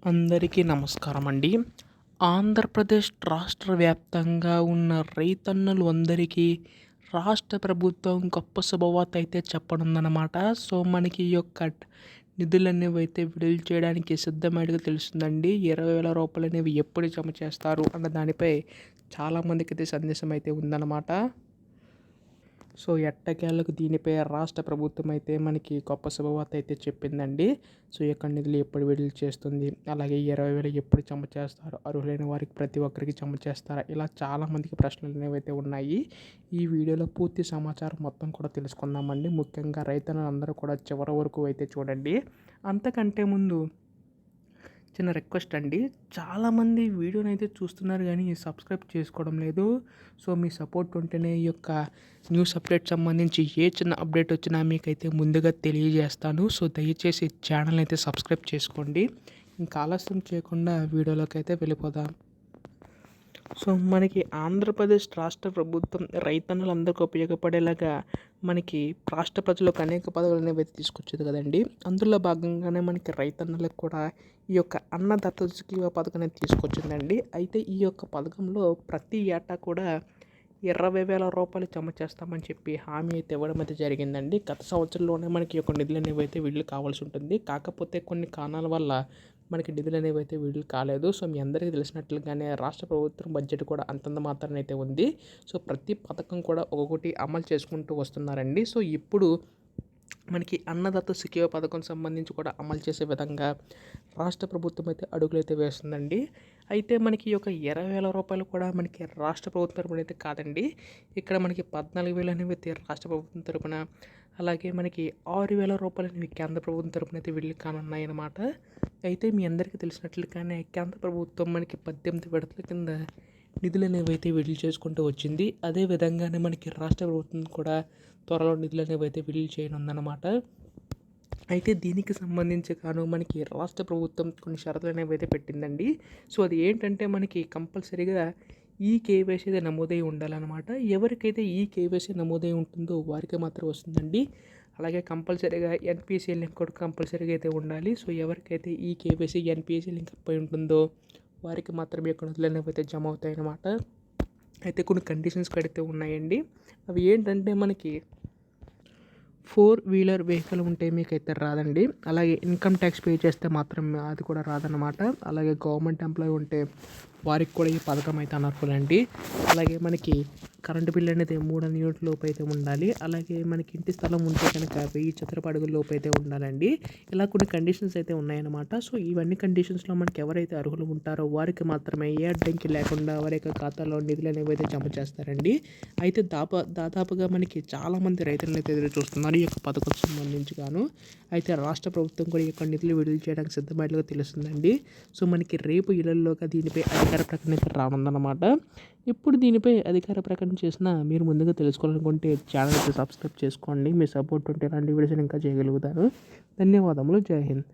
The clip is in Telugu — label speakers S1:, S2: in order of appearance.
S1: అందరికీ నమస్కారం అండి. ఆంధ్రప్రదేశ్ రాష్ట్ర వ్యాప్తంగా ఉన్న రైతన్నలు అందరికీ రాష్ట్ర ప్రభుత్వం గొప్ప శుభవార్త అయితే చెప్పనుందనమాట. సో, మనకి ఈ యొక్క నిధులనేవి అయితే విడుదల చేయడానికి సిద్ధమైనట్టుగా తెలుస్తుందండి. 20,000 రూపాయలనేవి ఎప్పుడు జమ చేస్తారు అన్న దానిపై చాలామందికైతే సందేశం అయితే ఉందన్నమాట. సో, ఎట్టకేలకు దీనిపై రాష్ట్ర ప్రభుత్వం అయితే మనకి గొప్ప శుభవార్త అయితే చెప్పిందండి. సో, ఈ యొక్క నిధులు ఎప్పుడు విడుదల చేస్తుంది, అలాగే 20,000 ఎప్పుడు జమ చేస్తారు, అర్హులైన వారికి ప్రతి ఒక్కరికి జమ చేస్తారా, ఇలా చాలామందికి ప్రశ్నలు అనేవి అయితే ఉన్నాయి. ఈ వీడియోలో పూర్తి సమాచారం మొత్తం కూడా తెలుసుకుందామండి. ముఖ్యంగా రైతన్నలందరూ కూడా చివరి వరకు అయితే చూడండి. అంతకంటే ముందు చిన్న రిక్వెస్ట్ అండి. చాలామంది వీడియోని అయితే చూస్తున్నారు కానీ సబ్స్క్రైబ్ చేసుకోవడం లేదు. సో, మీ సపోర్ట్ ఉంటేనే ఈ యొక్క న్యూస్ అప్డేట్ సంబంధించి ఏ చిన్న అప్డేట్ వచ్చినా మీకైతే ముందుగా తెలియజేస్తాను. సో, దయచేసి ఛానల్ అయితే సబ్స్క్రైబ్ చేసుకోండి. ఇంకా ఆలస్యం చేయకుండా వీడియోలోకి అయితే వెళ్ళిపోదాం. సో, మనకి ఆంధ్రప్రదేశ్ రాష్ట్ర ప్రభుత్వం రైతన్నలందరికీ ఉపయోగపడేలాగా మనకి రాష్ట్ర ప్రజలకు అనేక పథకాలు అనేవి తీసుకొచ్చేది కదండి. అందులో భాగంగానే మనకి రైతన్నలకు కూడా ఈ యొక్క అన్నదాత సుఖీభవ పథకం అనేది తీసుకొచ్చిందండి. అయితే ఈ యొక్క పథకంలో ప్రతి ఏటా కూడా 20,000 రూపాయలు జమ చేస్తామని చెప్పి హామీ అయితే ఇవ్వడం అయితే జరిగిందండి. గత సంవత్సరంలోనే మనకి ఈ యొక్క నిధులు అనేవి అయితే విడుదల కావాల్సి ఉంటుంది. కాకపోతే కొన్ని కారణాల వల్ల మనకి నిధులు అనేవి అయితే విడుదల కాలేదు. సో, మీ అందరికీ తెలిసినట్లుగానే రాష్ట్ర ప్రభుత్వం బడ్జెట్ కూడా అంతంత మాత్రాన అయితే ఉంది. సో, ప్రతి పథకం కూడా ఒక్కొక్కటి అమలు చేసుకుంటూ వస్తున్నారండి. సో, ఇప్పుడు మనకి అన్నదాత సుఖీభవ పథకం సంబంధించి కూడా అమలు చేసే విధంగా రాష్ట్ర ప్రభుత్వం అయితే అడుగులైతే వేస్తుందండి. అయితే మనకి ఈ యొక్క 20,000 రూపాయలు కూడా మనకి రాష్ట్ర ప్రభుత్వం తరపున అయితే కాదండి. ఇక్కడ మనకి 14,000 అనేవి అయితే రాష్ట్ర ప్రభుత్వం తరపున, అలాగే మనకి 6,000 రూపాయలు అనేవి కేంద్ర ప్రభుత్వం తరపున అయితే విడుదల కానున్నాయన్నమాట. అయితే మీ అందరికీ తెలిసినట్లుగానే కేంద్ర ప్రభుత్వం మనకి 18 విడతల కింద నిధులు అనేవి అయితే విడుదల చేసుకుంటూ వచ్చింది. అదే విధంగానే మనకి రాష్ట్ర ప్రభుత్వం కూడా త్వరలో నిధులు అనేవి అయితే విడుదల చేయనుందన్నమాట. అయితే దీనికి సంబంధించి గాను మనకి రాష్ట్ర ప్రభుత్వం కొన్ని షరతులు అనేవి అయితే పెట్టిందండి. సో, అది ఏంటంటే మనకి కంపల్సరీగా ఈ కేవైసీ అయితే నమోదై ఉండాలన్నమాట. ఎవరికైతే ఈ కేవైసీ నమోదై ఉంటుందో వారికి మాత్రం వస్తుందండి. అలాగే కంపల్సరీగా ఎన్పిసిఐ లింక్ కూడా కంపల్సరీగా అయితే ఉండాలి. సో, ఎవరికైతే ఈ కేవైసీ ఎన్పిసిఐ లింక్ అయి ఉంటుందో వారికి మాత్రమే యొక్క నిధులు అనేవి అయితే జమ అవుతాయన్నమాట. అయితే కొన్ని కండిషన్స్ అయితే ఉన్నాయండి. అవి ఏంటంటే మనకి 4 వీలర్ వెహికల్ ఉంటే మీకైతే రాదండి. అలాగే ఇన్కమ్ ట్యాక్స్ పే చేస్తే మాత్రం అది కూడా రాదన్నమాట. అలాగే గవర్నమెంట్ ఎంప్లాయీ ఉంటే వారికి కూడా ఈ పథకం అయితే అనర్హులండి. అలాగే మనకి కరెంటు బిల్ అనేది 300 యూనిట్ల లోపు అయితే ఉండాలి. అలాగే మనకి ఇంటి స్థలం ఉంటే కనుక 1000 చదరపు అడుగుల లోపు అయితే ఉండాలండి. ఇలా కొన్ని కండిషన్స్ అయితే ఉన్నాయన్నమాట. సో, ఇవన్నీ కండిషన్స్లో మనకి ఎవరైతే అర్హులు ఉంటారో వారికి మాత్రమే ఏ అడ్డంకి లేకుండా వారి యొక్క ఖాతాలో నిధులు అనేవి అయితే జమ చేస్తారండి. అయితే దాదాపుగా మనకి చాలామంది రైతులను అయితే ఎదురు చూస్తున్నారు ఈ యొక్క పథకం సంబంధించి గాను. అయితే రాష్ట్ర ప్రభుత్వం కూడా ఈ యొక్క నిధులు విడుదల చేయడానికి సిద్ధమైనట్లుగా తెలుస్తుందండి. సో, మనకి రేపు ఇళ్లలోగా దీనిపై అధికార ప్రకటన అయితే రానుందన్నమాట. ఇప్పుడు దీనిపై అధికార ప్రకటన చేసినా మీరు ముందుగా తెలుసుకోవాలనుకుంటే ఛానల్ అయితే సబ్స్క్రైబ్ చేసుకోండి. మీ సపోర్ట్ ఉంటే ఇలాంటి వీడియోస్ ఇంకా చేయగలుగుతాను. ధన్యవాదములు. జై హింద్.